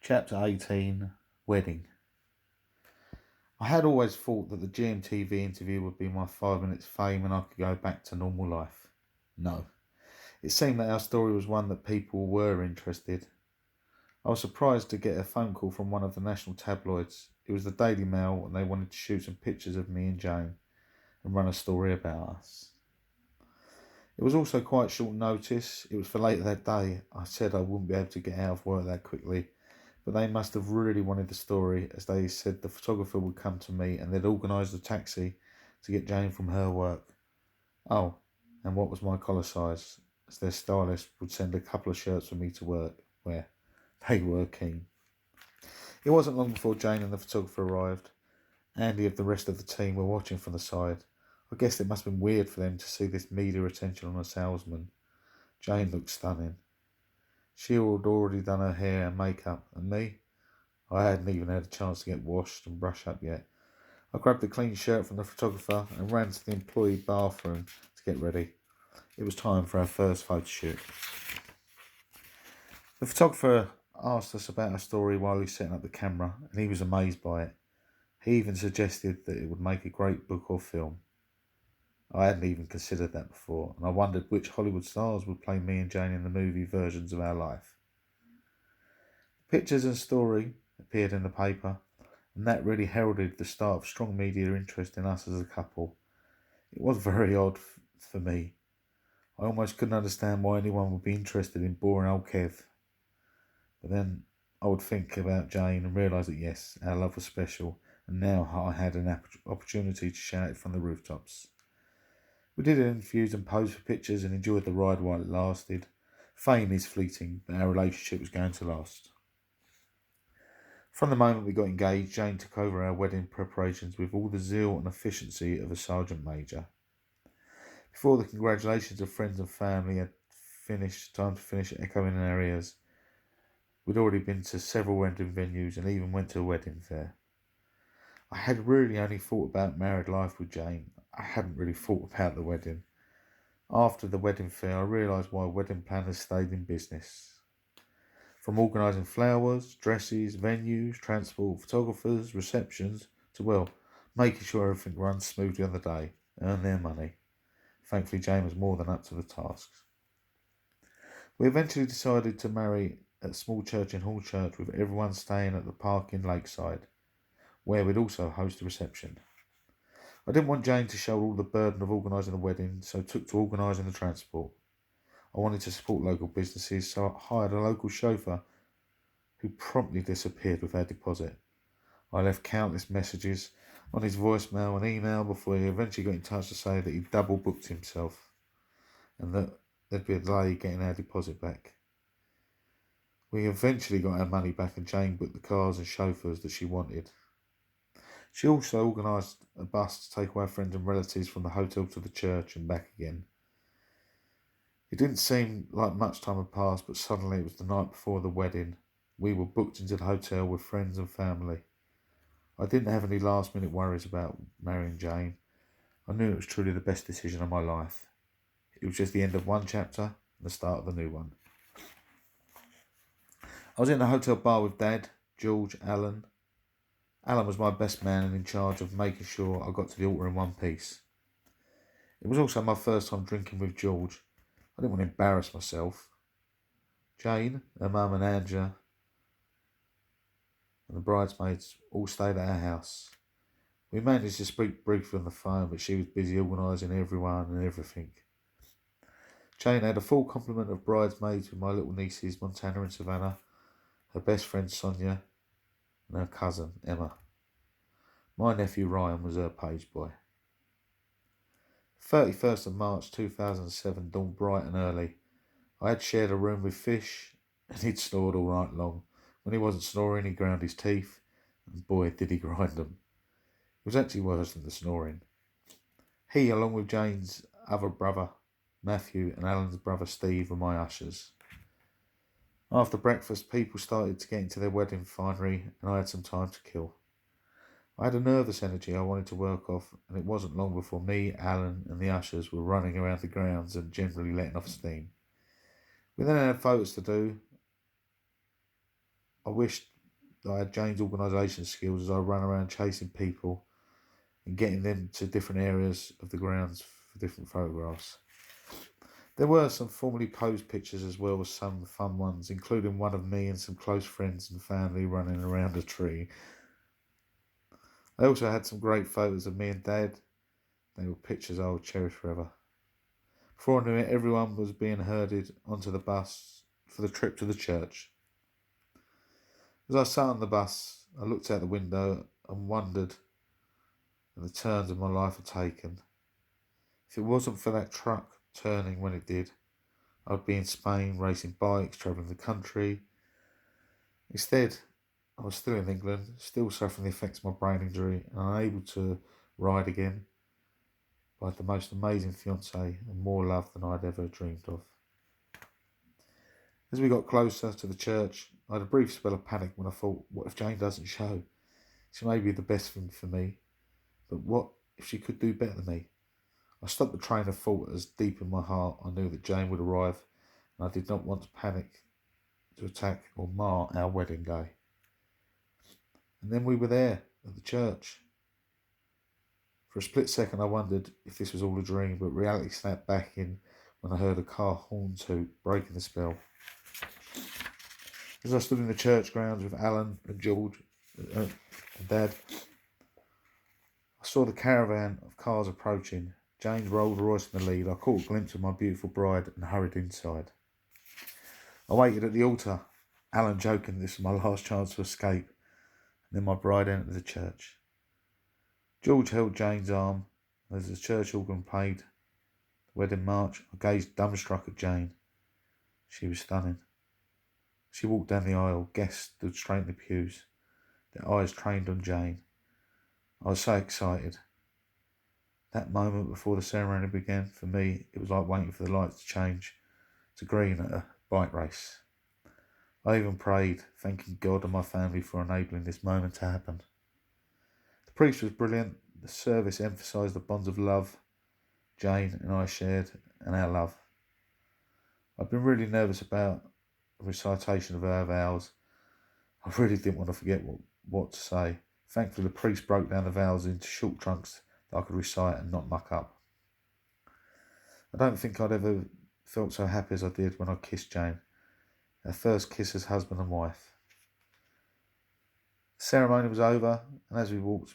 Chapter 18, Wedding. I had always thought that the GMTV interview would be my 5 minutes fame and I could go back to normal life. No. It seemed that our story was one that people were interested. I was surprised to get a phone call from one of the national tabloids. It was the Daily Mail and they wanted to shoot some pictures of me and Jane and run a story about us. It was also quite short notice. It was for later that day. I said I wouldn't be able to get out of work that quickly. But they must have really wanted the story, as they said the photographer would come to me and they'd organised a taxi to get Jane from her work. Oh, and what was my collar size, as their stylist would send a couple of shirts for me to wear. They were keen. It wasn't long before Jane and the photographer arrived. Andy and the rest of the team were watching from the side. I guess it must have been weird for them to see this media attention on a salesman. Jane looked stunning. She had already done her hair and makeup, and me? I hadn't even had a chance to get washed and brush up yet. I grabbed a clean shirt from the photographer and ran to the employee bathroom to get ready. It was time for our first photo shoot. The photographer asked us about our story while he was setting up the camera, and he was amazed by it. He even suggested that it would make a great book or film. I hadn't even considered that before, and I wondered which Hollywood stars would play me and Jane in the movie versions of our life. Pictures and story appeared in the paper, and that really heralded the start of strong media interest in us as a couple. It was very odd for me. I almost couldn't understand why anyone would be interested in boring old Kev. But then I would think about Jane and realise that yes, our love was special, and now I had an opportunity to shout it from the rooftops. We did interviews and posed for pictures and enjoyed the ride while it lasted. Fame is fleeting, but our relationship was going to last. From the moment we got engaged, Jane took over our wedding preparations with all the zeal and efficiency of a sergeant major. Before the congratulations of friends and family had time to finish echoing in our ears, we'd already been to several wedding venues and even went to a wedding fair. I had really only thought about married life with Jane. I hadn't really thought about the wedding. After the wedding fair, I realised why wedding planners stayed in business. From organising flowers, dresses, venues, transport, photographers, receptions, to, well, making sure everything runs smoothly on the day, earn their money. Thankfully, Jane was more than up to the tasks. We eventually decided to marry at a small church in Hornchurch with everyone staying at the park in Lakeside, where we'd also host a reception. I didn't want Jane to shoulder all the burden of organising the wedding, so took to organising the transport. I wanted to support local businesses, so I hired a local chauffeur who promptly disappeared with our deposit. I left countless messages on his voicemail and email before he eventually got in touch to say that he'd double booked himself and that there'd be a delay getting our deposit back. We eventually got our money back and Jane booked the cars and chauffeurs that she wanted. She also organised a bus to take away friends and relatives from the hotel to the church and back again. It didn't seem like much time had passed, but suddenly it was the night before the wedding. We were booked into the hotel with friends and family. I didn't have any last-minute worries about marrying Jane. I knew it was truly the best decision of my life. It was just the end of one chapter and the start of a new one. I was in the hotel bar with Dad, George, Alan. Alan was my best man and in charge of making sure I got to the altar in one piece. It was also my first time drinking with George. I didn't want to embarrass myself. Jane, her mum and Anja and the bridesmaids all stayed at our house. We managed to speak briefly on the phone, but she was busy organising everyone and everything. Jane had a full complement of bridesmaids with my little nieces Montana and Savannah, her best friend Sonia, and her cousin Emma. My nephew Ryan was her page boy. 31st of March 2007 dawned bright and early. I had shared a room with Fish, and he'd snored all night long. When he wasn't snoring, he ground his teeth, and boy did he grind them. It was actually worse than the snoring. He, along with Jane's other brother, Matthew, and Alan's brother Steve, were my ushers. After breakfast, people started to get into their wedding finery, and I had some time to kill. I had a nervous energy I wanted to work off, and it wasn't long before me, Alan, and the ushers were running around the grounds and generally letting off steam. We then had photos to do. I wished that I had Jane's organisation skills as I ran around chasing people and getting them to different areas of the grounds for different photographs. There were some formally posed pictures as well as some fun ones, including one of me and some close friends and family running around a tree. I also had some great photos of me and Dad. They were pictures I will cherish forever. Before I knew it, everyone was being herded onto the bus for the trip to the church. As I sat on the bus, I looked out the window and wondered at the turns of my life had taken. If it wasn't for that truck turning when it did, I'd be in Spain racing bikes, travelling the country. Instead, I was still in England, still suffering the effects of my brain injury and unable to ride again, but I had the most amazing fiancée and more love than I'd ever dreamed of. As we got closer to the church, I had a brief spell of panic when I thought, what if Jane doesn't show? She may be the best thing for me, but what if she could do better than me? I stopped the train of thought as deep in my heart I knew that Jane would arrive, and I did not want to panic to attack or mar our wedding day. And then we were there at the church. For a split second I wondered if this was all a dream, but reality snapped back in when I heard a car horn toot, breaking the spell. As I stood in the church grounds with Alan and George and Dad, I saw the caravan of cars approaching. Jane's Rolls Royce in the lead. I caught a glimpse of my beautiful bride and hurried inside. I waited at the altar, Alan joking this was my last chance to escape, and then my bride entered the church. George held Jane's arm, and as the church organ played the wedding march, I gazed dumbstruck at Jane. She was stunning. She walked down the aisle, guests stood straight in the pews, their eyes trained on Jane. I was so excited. That moment before the ceremony began, for me, it was like waiting for the lights to change to green at a bike race. I even prayed, thanking God and my family for enabling this moment to happen. The priest was brilliant. The service emphasised the bonds of love Jane and I shared and our love. I've been really nervous about a recitation of our vows. I really didn't want to forget what to say. Thankfully, the priest broke down the vows into short chunks that I could recite and not muck up. I don't think I'd ever felt so happy as I did when I kissed Jane, our first kiss as husband and wife. The ceremony was over, and as we walked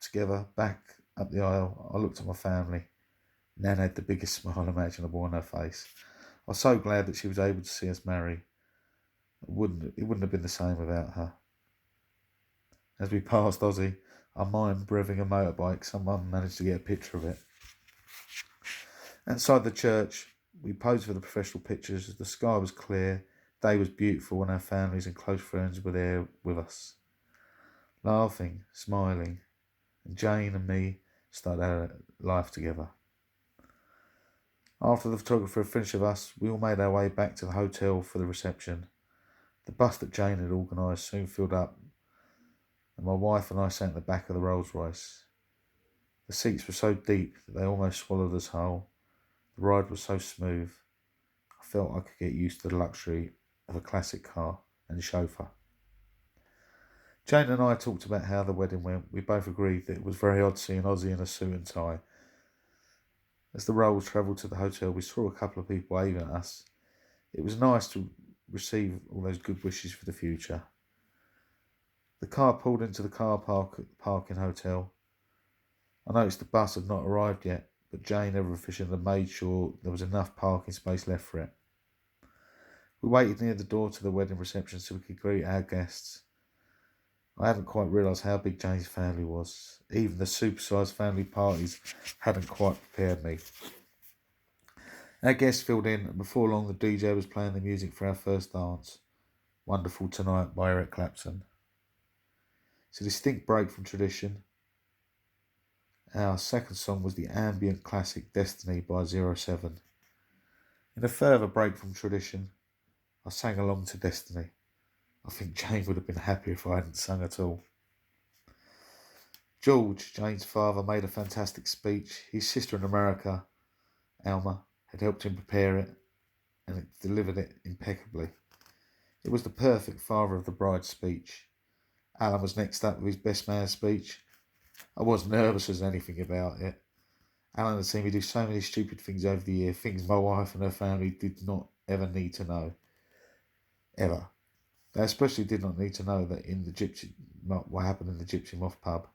together back up the aisle, I looked at my family. Nan had the biggest smile imaginable on her face. I was so glad that she was able to see us marry. It wouldn't have been the same without her. As we passed Ozzy, I mind revving a motorbike. Someone managed to get a picture of it. Outside the church, we posed for the professional pictures. The sky was clear, day was beautiful, and our families and close friends were there with us, laughing, smiling, and Jane and me started our life together. After the photographer had finished with us, we all made our way back to the hotel for the reception. The bus that Jane had organised soon filled up, and my wife and I sat in the back of the Rolls Royce. The seats were so deep that they almost swallowed us whole. The ride was so smooth, I felt I could get used to the luxury of a classic car and chauffeur. Jane and I talked about how the wedding went. We both agreed that it was very odd seeing Ozzy in a suit and tie. As the Rolls travelled to the hotel, we saw a couple of people waving at us. It was nice to receive all those good wishes for the future. The car pulled into the car park at the parking hotel. I noticed the bus had not arrived yet, but Jane, ever efficient, had made sure there was enough parking space left for it. We waited near the door to the wedding reception so we could greet our guests. I hadn't quite realised how big Jane's family was. Even the supersized family parties hadn't quite prepared me. Our guests filled in, and before long the DJ was playing the music for our first dance, Wonderful Tonight by Eric Clapton. It's a distinct break from tradition. Our second song was the ambient classic Destiny by 07. In a further break from tradition, I sang along to Destiny. I think Jane would have been happy if I hadn't sung at all. George, Jane's father, made a fantastic speech. His sister in America, Alma, had helped him prepare it and it delivered it impeccably. It was the perfect father of the bride's speech. Alan was next up with his best man speech. I wasn't nervous as anything about it. Alan had seen me do so many stupid things over the year, things my wife and her family did not ever need to know. Ever. They especially did not need to know that what happened in the Gypsy Moth pub.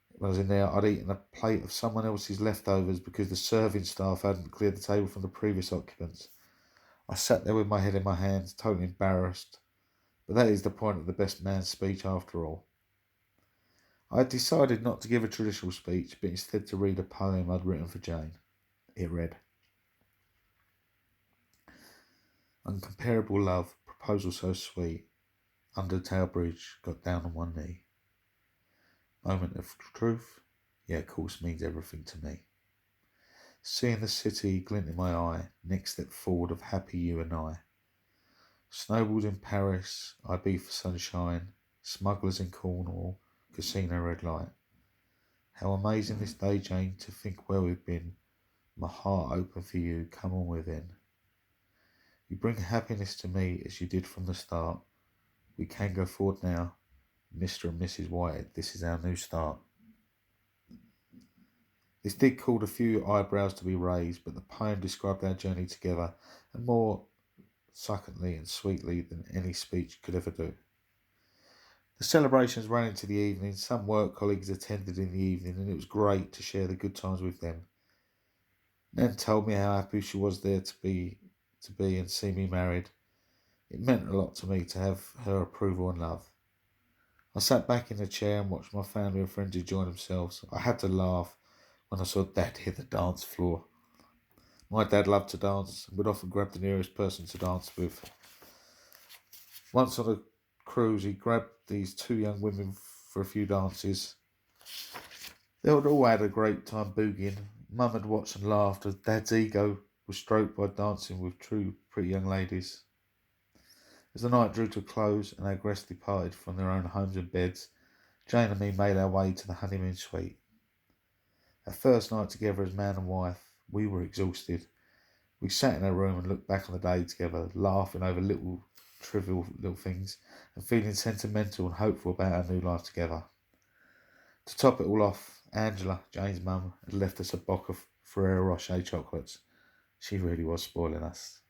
When I was in there, I'd eaten a plate of someone else's leftovers because the serving staff hadn't cleared the table from the previous occupants. I sat there with my head in my hands, totally embarrassed. But that is the point of the best man's speech after all. I had decided not to give a traditional speech, but instead to read a poem I'd written for Jane. It read, "Uncomparable love, proposal so sweet, under Tower Bridge, got down on one knee. Moment of truth, yeah, of course, means everything to me. Seeing the city glint in my eye, next step forward of happy you and I. Snowballs in Paris, I be for sunshine, smugglers in Cornwall, casino red light. How amazing this day, Jane, to think where we've been. My heart open for you, come on within. You bring happiness to me as you did from the start. We can go forward now. Mr. and Mrs. White, this is our new start." This did cause a few eyebrows to be raised, but the poem described our journey together, and more succinctly and sweetly than any speech could ever do. The celebrations ran into the evening. Some work colleagues attended in the evening, and it was great to share the good times with them. Nan told me how happy she was there to be and see me married. It meant a lot to me to have her approval and love. I sat back in the chair and watched my family and friends enjoy themselves. I had to laugh when I saw Dad hit the dance floor. My dad loved to dance and would often grab the nearest person to dance with. Once on a cruise, he grabbed these two young women for a few dances. They had all had a great time boogieing. Mum had watched and laughed as Dad's ego was stroked by dancing with two pretty young ladies. As the night drew to a close and our guests departed from their own homes and beds, Jane and me made our way to the honeymoon suite. Our first night together as man and wife, we were exhausted. We sat in our room and looked back on the day together, laughing over trivial little things and feeling sentimental and hopeful about our new life together. To top it all off, Angela, Jane's mum, had left us a box of Ferrero Rocher chocolates. She really was spoiling us.